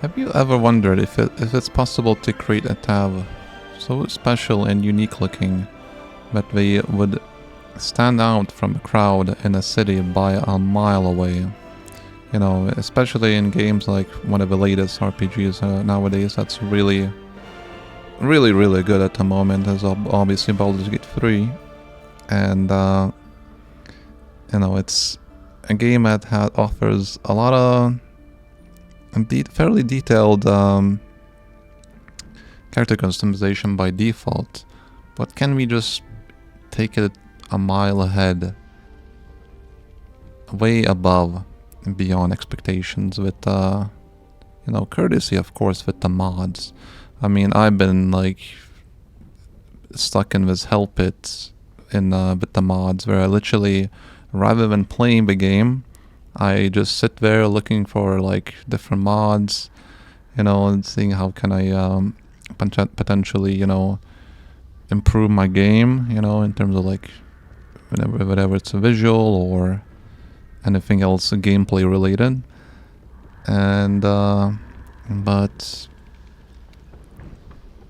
Have you ever wondered if it's possible to create a tab so special and unique looking that they would stand out from a crowd in a city by a mile away? You know, especially in games like one of the latest RPGs nowadays that's really good at the moment, is obviously Baldurs Gate 3. And, you know, it's a game that offers a lot of fairly detailed character customization by default, but can we just take it a mile ahead, way above and beyond expectations with, you know, courtesy of course with the mods. I mean, I've been like stuck in this hell pit in with the mods where I literally, rather than playing the game, I just sit there looking for like different mods, you know, and seeing how can I potentially, you know, improve my game, you know, in terms of like whatever it's a visual or anything else gameplay related. And but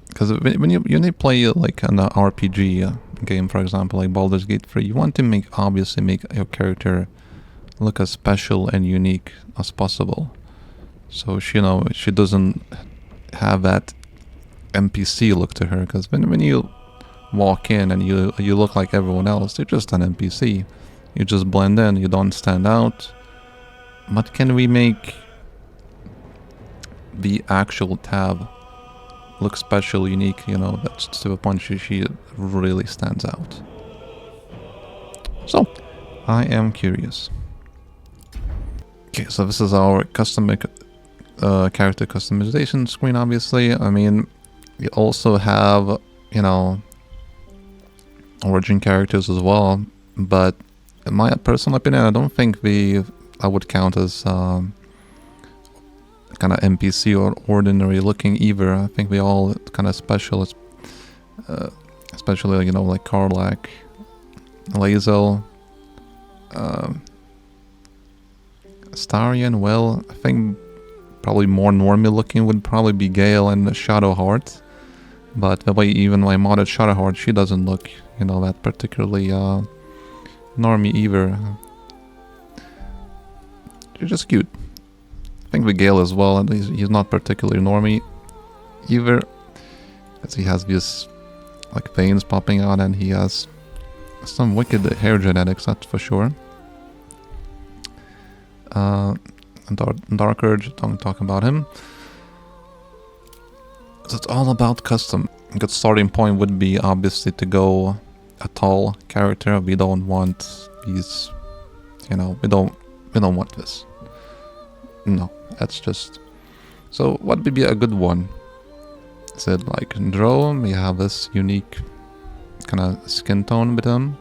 because when you play like an RPG game, for example, like Baldur's Gate 3, you want to obviously make your character look as special and unique as possible. So she, you know, she doesn't have that NPC look to her, because when you walk in and you look like everyone else, you're just an NPC. You just blend in, you don't stand out. But can we make the actual tab look special, unique, you know, that's to the point she really stands out? So, I am curious. Okay, so this is our custom character customization screen, obviously. I mean, we also have, you know, origin characters as well, but in my personal opinion, I don't think I would count as kind of NPC or ordinary looking either. I think they all kind of special, especially, you know, like Karlach, Lae'zel, Starion. Well, I think probably more normie looking would probably be Gale and Shadowheart, but the way even my modded Shadowheart, she doesn't look, you know, that particularly normie either. She's just cute. I think the Gale as well, and he's not particularly normie either, as he has these like veins popping out and he has some wicked hair genetics, that's for sure. Dark Urge, don't talk about him. So it's all about custom. A good starting point would be obviously to go a tall character. We don't want these, you know, we don't want this. No, that's just... So what would be a good one? Is it like Drow? We have this unique kind of skin tone with him.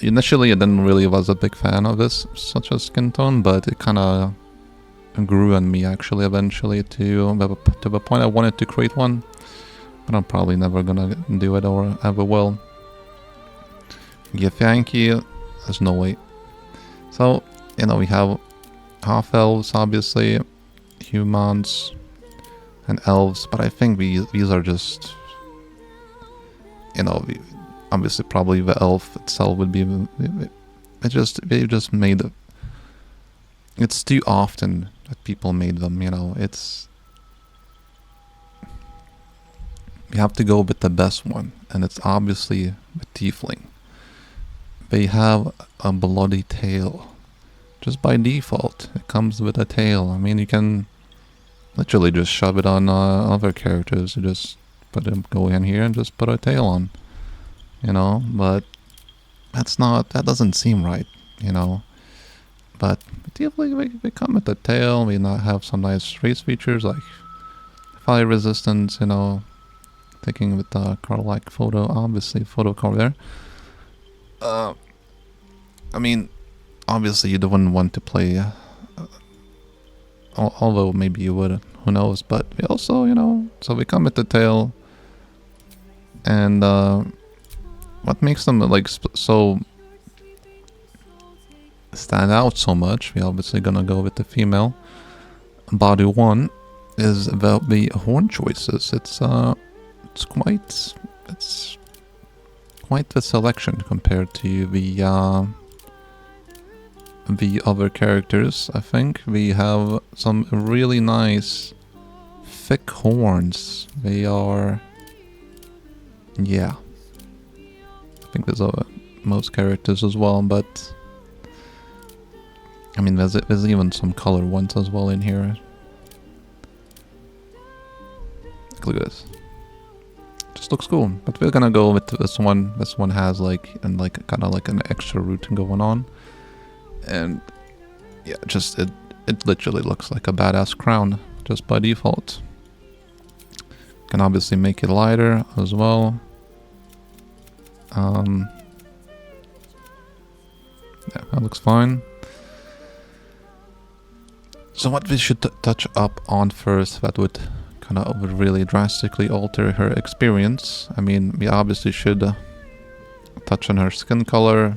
Initially, I didn't really was a big fan of this such a skin tone, but it kind of grew on me actually eventually to the point I wanted to create one, but I'm probably never gonna do it or ever will. Githyanki, there's no way. So, you know, we have half elves, obviously, humans, and elves, but I think these are just, you know, obviously probably the elf itself would be, they just made it. It's too often that people made them, you know, it's, we have to go with the best one, and it's obviously the tiefling. They have a bloody tail. Just by default, it comes with a tail. I mean, you can literally just shove it on other characters. You just go in here and just put a tail on, you know, but that doesn't seem right, you know. But tiefling, they come with a tail. We now have some nice race features like fire resistance, you know, taking with the Karlach photo, obviously photo card there. I mean, obviously you don't want to play, although maybe you would, who knows, but we also, you know, so we come with the tail, and what makes them like so stand out so much, we're obviously gonna go with the female. Body 1 is about the horn choices. It's quite the selection compared to the other characters. I think we have some really nice thick horns. They are, yeah, I think there's most characters as well, but I mean there's even some color ones as well in here. Look at this. Just looks cool. But we're gonna go with this one. This one has like kind of like an extra root going on. And yeah, just it literally looks like a badass crown just by default. Can obviously make it lighter as well. Yeah, that looks fine. So what we should touch up on first that would kind of really drastically alter her experience. I mean, we obviously should touch on her skin color,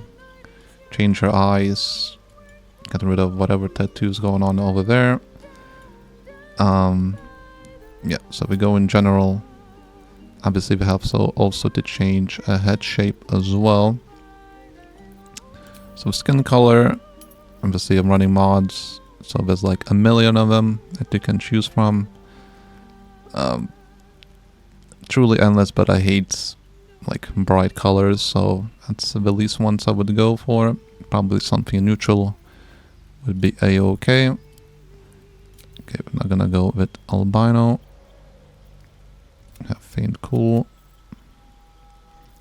change her eyes, get rid of whatever tattoos going on over there. Yeah, so we go in general. Obviously we have also to change a head shape as well. So skin color, obviously I'm running mods, so there's like a million of them that you can choose from. Truly endless, but I hate like bright colors, so that's the least ones I would go for. Probably something neutral would be a-okay. Okay, we're not gonna go with albino. Have faint cool.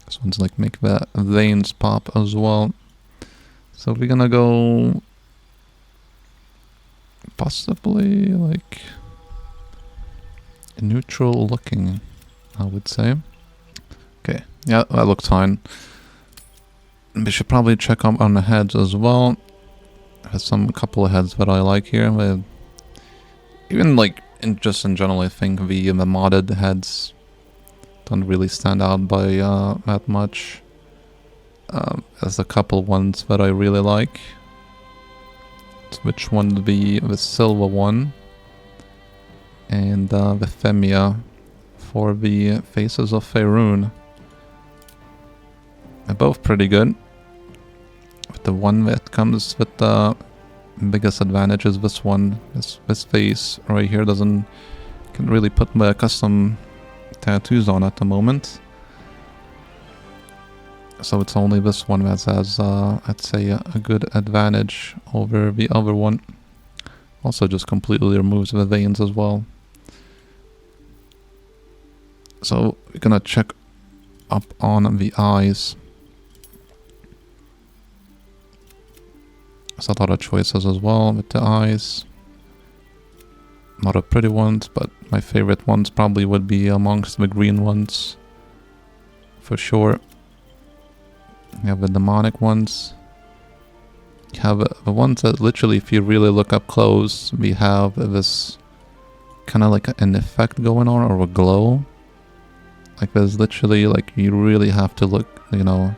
This one's like make the veins pop as well. So we're gonna go possibly like neutral looking, I would say. Okay, yeah, that looks fine. We should probably check up on the heads as well. There's a couple of heads that I like here. Even like in general, I think the modded heads don't really stand out by that much. There's a couple ones that I really like. Which one would be the silver one? And the Femia for the faces of Faerun. They're both pretty good. But the one that comes with the biggest advantage is this one. This face right here can really put my custom tattoos on at the moment. So it's only this one that has, I'd say, a good advantage over the other one. Also just completely removes the veins as well. So we're gonna check up on the eyes. There's a lot of choices as well with the eyes. Not a pretty ones, but my favorite ones probably would be amongst the green ones. For sure. You have the demonic ones. You have the ones that literally, if you really look up close, we have this kind of like an effect going on, or a glow. Like there's literally, like, you really have to look, you know,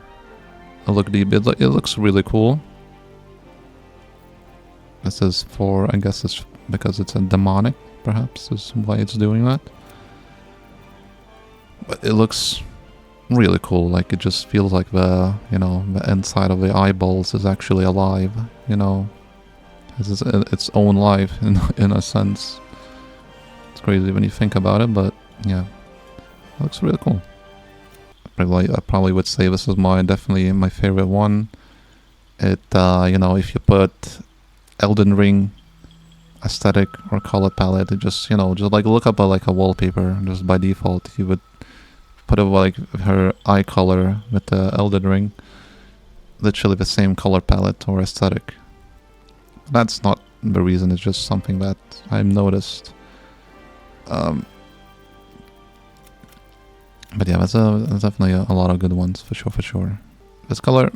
look deep. It looks really cool. This is for, I guess it's because it's a demonic, perhaps, is why it's doing that. But it looks really cool. Like, it just feels like the, you know, the inside of the eyeballs is actually alive, you know. Has its own life in a sense. It's crazy when you think about it, but yeah. It looks really cool. I probably would say this is definitely my favorite one. It, you know, if you put Elden Ring aesthetic or color palette, it just, you know, just like look up like a wallpaper, just by default you would put like her eye color with the Elden Ring, literally the same color palette or aesthetic. That's not the reason, it's just something that I've noticed. But yeah, there's definitely a lot of good ones, for sure. This color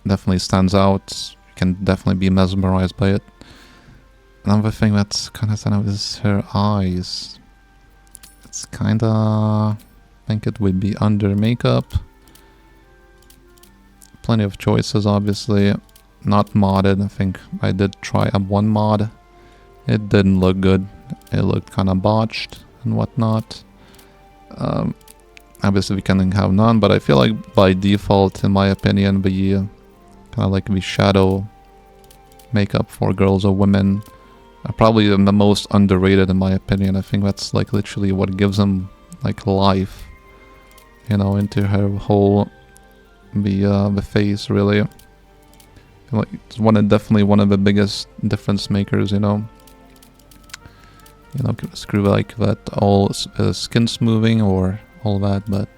definitely stands out. You can definitely be mesmerized by it. Another thing that's kind of stands out is her eyes. It's kind of, I think it would be under makeup. Plenty of choices, obviously. not modded. I think I did try one mod. It didn't look good. It looked kind of botched and whatnot. Obviously we can have none, but I feel like by default, in my opinion, the kind of like the shadow makeup for girls or women are probably the most underrated in my opinion. I think that's like literally what gives them like life, you know, into her whole the face really. Like it's definitely one of the biggest difference makers, you know. You know, screw like that all skin smoothing or all that, but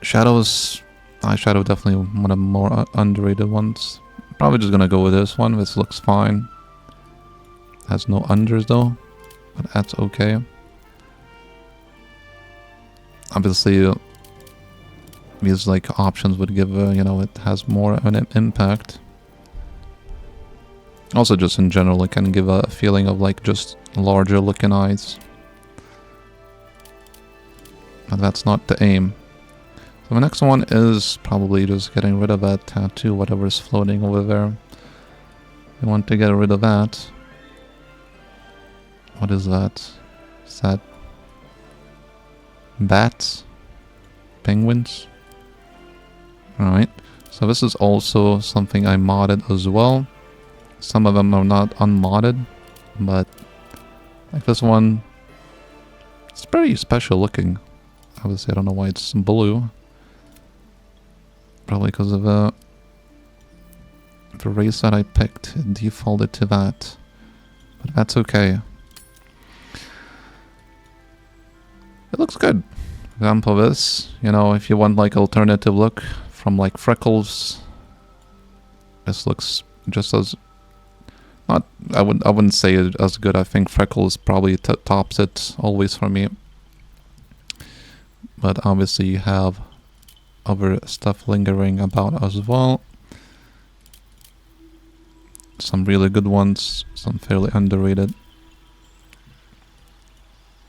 eyeshadow definitely one of the more underrated ones. Probably just gonna go with this one. This looks fine. Has no unders though, but that's okay. Obviously, these like options would give you know, it has more of an impact. Also, just in general, it can give a feeling of like just larger looking eyes. But that's not the aim. So the next one is probably just getting rid of that tattoo, whatever's floating over there. We want to get rid of that. What is that? Is that bats? Penguins? Alright, so this is also something I modded as well. Some of them are not unmodded, but like this one, it's pretty special looking. Obviously, I don't know why it's blue. Probably because of the race that I picked. It defaulted to that, but that's okay. It looks good. Example of this, you know, if you want like alternative look from like Freckles, this looks just as not. I wouldn't say it as good. I think Freckles probably tops it always for me. But obviously you have other stuff lingering about as well. Some really good ones, some fairly underrated.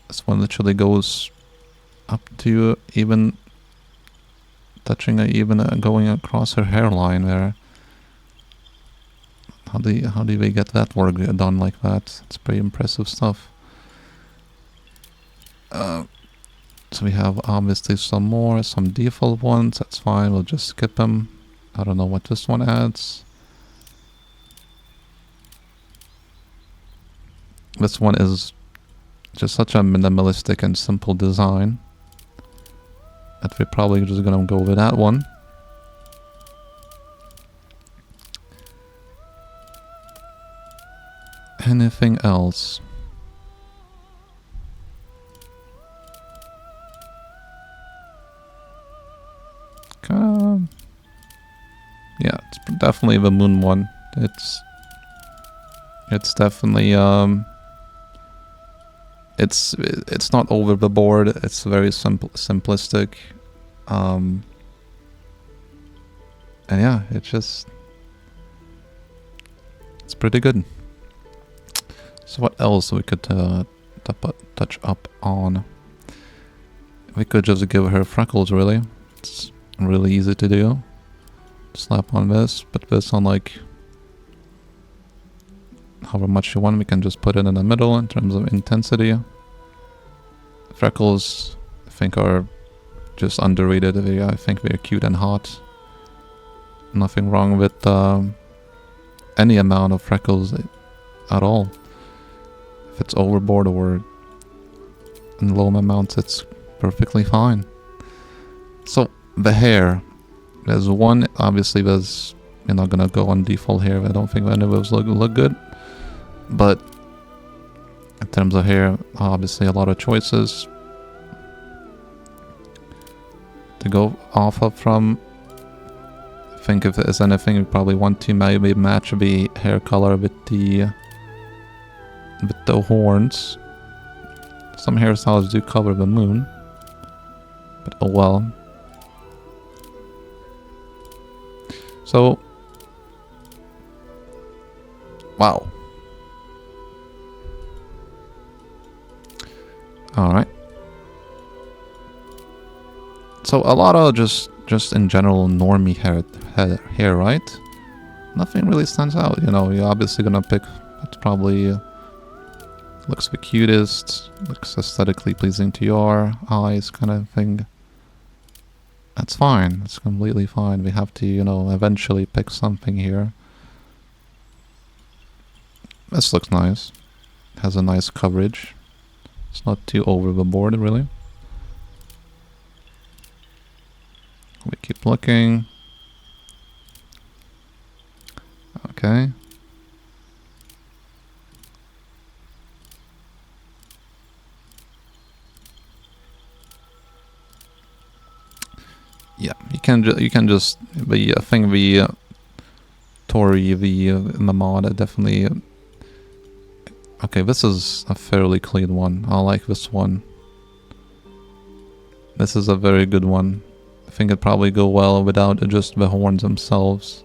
This one literally goes up to even touching even going across her hairline there. How do they get that work done like that? It's pretty impressive stuff. So we have obviously some default ones. That's fine. We'll just skip them. I don't know what this one adds. This one is just such a minimalistic and simple design that we're probably just gonna go with that one. Anything else? Yeah, it's definitely the moon one. It's definitely it's not over the board. It's very simplistic, and yeah, it's pretty good. So what else we could touch up on? We could just give her freckles, really. It's really easy to do. Slap on this, put this on like however much you want. We can just put it in the middle in terms of intensity. Freckles, I think, are just underrated. I think they're cute and hot. Nothing wrong with any amount of freckles at all. If it's overboard or in low amounts, it's perfectly fine. So the hair, there's one. Obviously, you're not gonna go on default hair. I don't think any of those look good. But in terms of hair, obviously a lot of choices to go off of from. I think if there's anything, you probably want to maybe match the hair color with the horns. Some hairstyles do cover the moon, but oh well. So, wow. Alright. So a lot of just in general normie hair, right? nothing really stands out. You know, you're obviously gonna pick what's probably looks the cutest, looks aesthetically pleasing to your eyes, kind of thing. That's fine. That's completely fine. We have to, you know, eventually pick something here. This looks nice. Has a nice coverage. It's not too over the board, really. We keep looking. Okay. Yeah, you can just I think the Tori in the mod definitely. Okay, this is a fairly clean one. I like this one. This is a very good one. I think it'd probably go well without just the horns themselves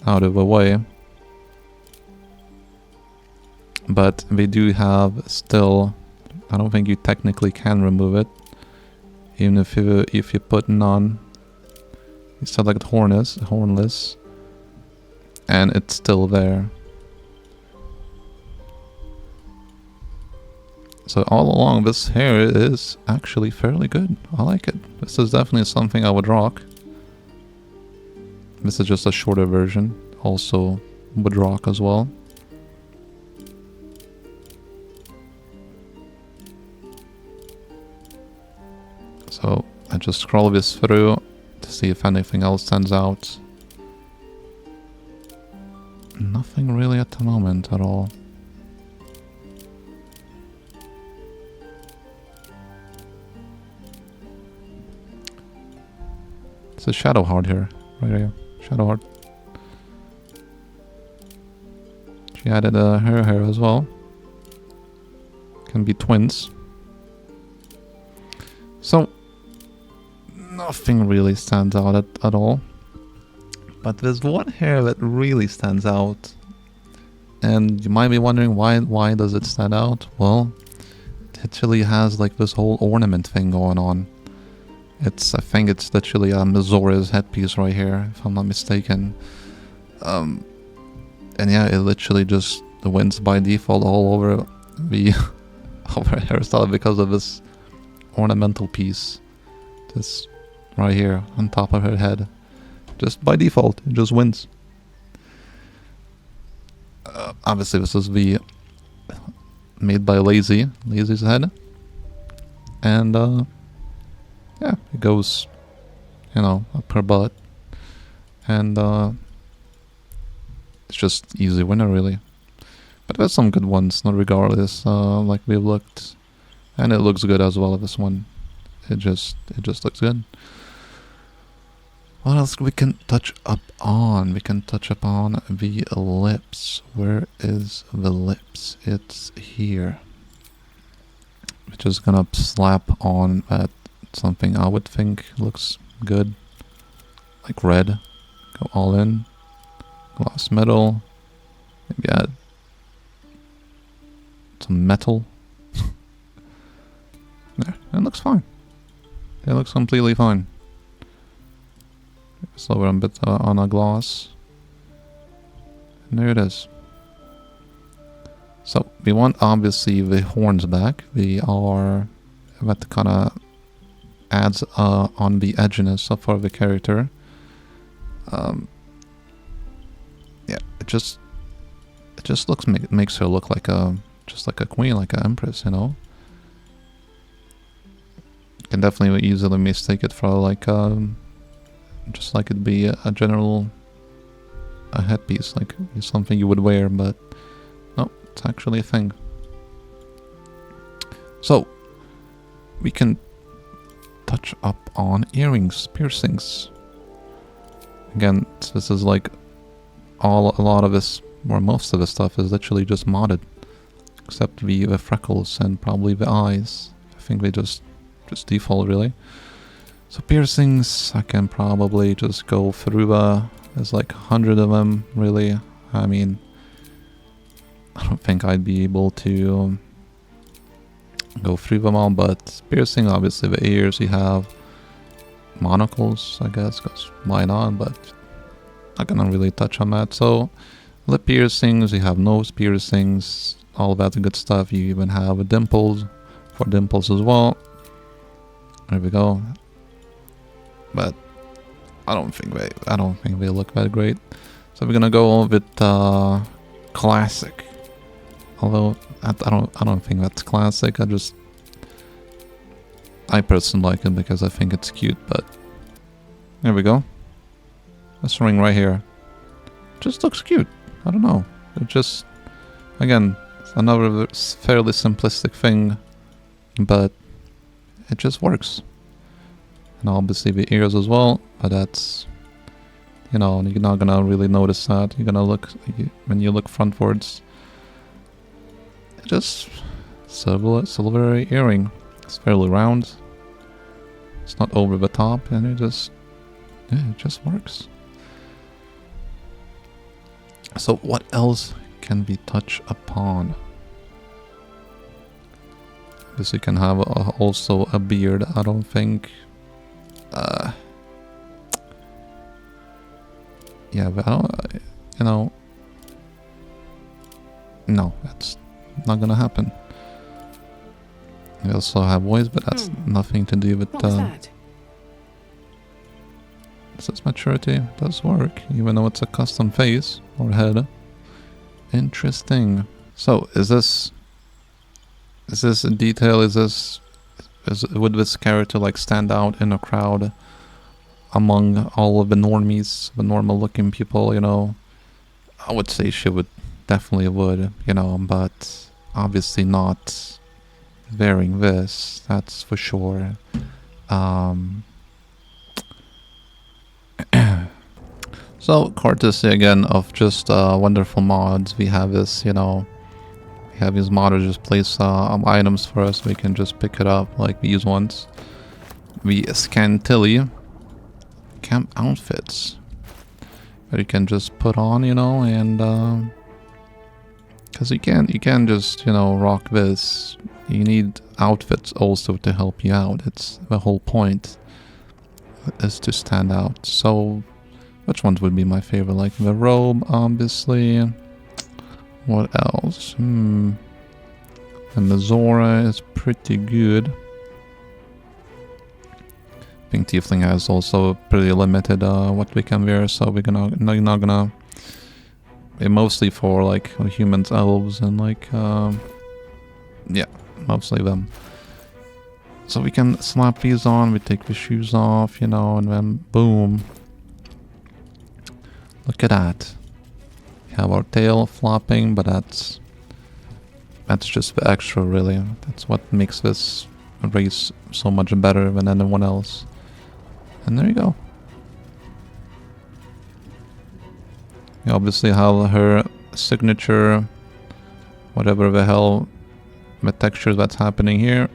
out of the way. But they do have still, I don't think you technically can remove it. Even if you put none, you select hornless, and it's still there. So all along, this hair is actually fairly good. I like it. This is definitely something I would rock. This is just a shorter version. Also would rock as well. So I just scroll this through to see if anything else stands out. Nothing really at the moment at all. It's a shadow heart here, right here. Shadow heart. She added her hair as well. Can be twins. So nothing really stands out at all. But there's one hair that really stands out. And you might be wondering why does it stand out? Well, it actually has like this whole ornament thing going on. I think it's literally a Mizora's headpiece right here, if I'm not mistaken. And yeah, it literally just wins by default all over the over hairstyle because of this ornamental piece. This right here on top of her head. Just by default, it just wins. Obviously this is the made by Lazy's head. And yeah, it goes, you know, up her butt. And it's just easy winner really. But there's some good ones, not regardless, like we've looked. And it looks good as well, this one. It just looks good. What else we can touch up on? We can touch up on the lips. Where is the lips? It's here. We're just gonna slap on at something I would think looks good. Like red. Go all in. Glass metal. Maybe add some metal. There, it looks fine. It looks completely fine. Slower a bit on a gloss. And there it is. So we want obviously the horns back. That kind of adds on the edginess of the character. Yeah, it just makes her look like just like a queen, like an empress, you know. You can definitely easily mistake it for like just like it'd be a general headpiece, like something you would wear, but no, it's actually a thing. So we can touch up on earrings, piercings. Again, this is like a lot of this, or most of the stuff is literally just modded, except the freckles and probably the eyes. I think they just default really. So piercings, I can probably just go through there's like 100 of them really. I mean, I don't think I'd be able to go through them all, but piercing, obviously the ears, you have monocles, I guess, because why not, but not gonna really touch on that. So lip piercings, you have nose piercings, all that good stuff. You even have dimples for dimples as well. There we go. But I don't think they look that great. So we're gonna go with classic. Although I don't think that's classic. I personally like it because I think it's cute. But there we go. This ring right here just looks cute. I don't know. It just, again, it's another fairly simplistic thing, but it just works. And obviously the ears as well, but that's, you know, you're not gonna really notice that. You're gonna look, when you look frontwards, it just silver earring. It's fairly round. It's not over the top, and it just works. So what else can we touch upon? This you can have also a beard. I don't think. Yeah, but I don't. You know. No, that's not gonna happen. We also have voice, but that's nothing to do with. What was that? This is maturity. It does work, even though it's a custom face or head. Interesting. So, is this a detail? Would this character like stand out in a crowd among all of the normies, the normal-looking people? You know, I would say she definitely would. You know, but obviously not wearing this. That's for sure. So, courtesy again of just wonderful mods, we have this, you know, we have these modders just place items for us. We can just pick it up like these ones. The Scantily camp outfits that you can just put on, you know, and because you can't just, you know, rock this. You need outfits also to help you out. It's the whole point is to stand out. So which ones would be my favorite? Like the robe, obviously. What else? The Mizora is pretty good. Pink Tiefling has also pretty limited what we can wear, so we're not gonna. It's mostly for like humans, elves, and like yeah, mostly them. So we can slap these on. We take the shoes off, you know, and then boom. Look at that. We have our tail flopping, but that's just the extra, really. That's what makes this race so much better than anyone else. And there you go. We obviously have her signature, whatever the hell, the texture that's happening here.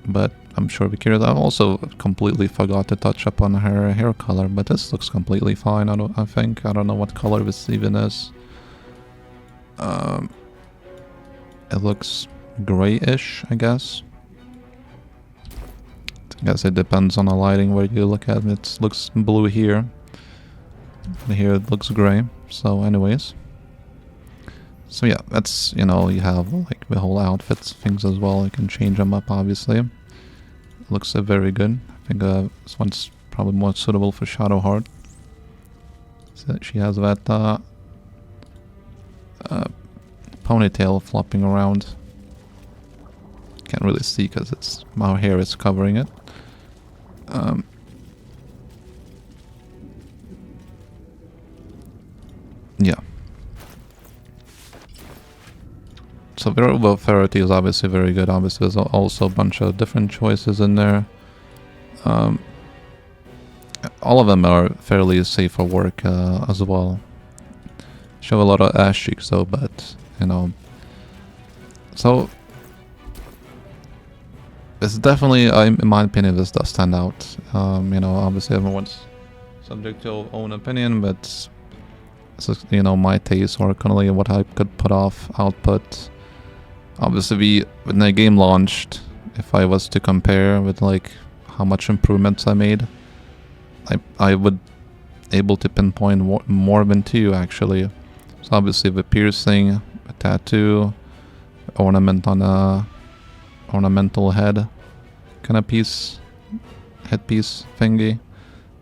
But I'm sure we curious. I also completely forgot to touch up on her hair color, but this looks completely fine. I don't know what color this even is. It looks grayish, I guess. I guess it depends on the lighting where you look at it. It looks blue here. And here it looks gray. So anyways. So yeah, that's, you know, you have like the whole outfits things as well. You can change them up, obviously. It looks very good. I think this one's probably more suitable for Shadowheart. So she has that ponytail flopping around. Can't really see because it's my hair is covering it. Yeah. So variable variety is obviously very good. Obviously there's also a bunch of different choices in there. All of them are fairly safe for work as well. Show a lot of ash cheeks though, but you know. So it's definitely, in my opinion, this does stand out. You know, obviously everyone's subject to own opinion, but this is, you know, my taste or currently what I could put off output. Obviously, when the game launched, if I was to compare with like how much improvements I made, I would able to pinpoint more than two actually. So obviously the piercing, a tattoo, ornament on a ornamental head kind of piece, headpiece thingy,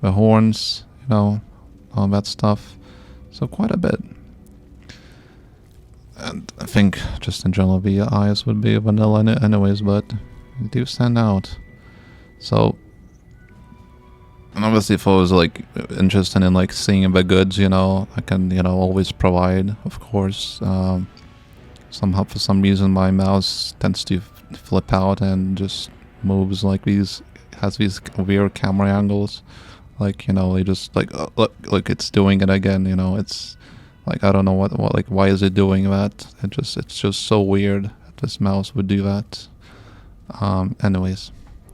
the horns, you know, all that stuff. So quite a bit. And I think just in general the eyes would be vanilla anyways, but they do stand out. So, and obviously if I was like interested in like seeing the goods, you know, I can, you know, always provide, of course. Somehow for some reason my mouse tends to flip out and just moves like these, has these weird camera angles. Like, you know, they just like, look, it's doing it again, you know, it's like, I don't know what, like, why is it doing that? It's just so weird that this mouse would do that. Anyways.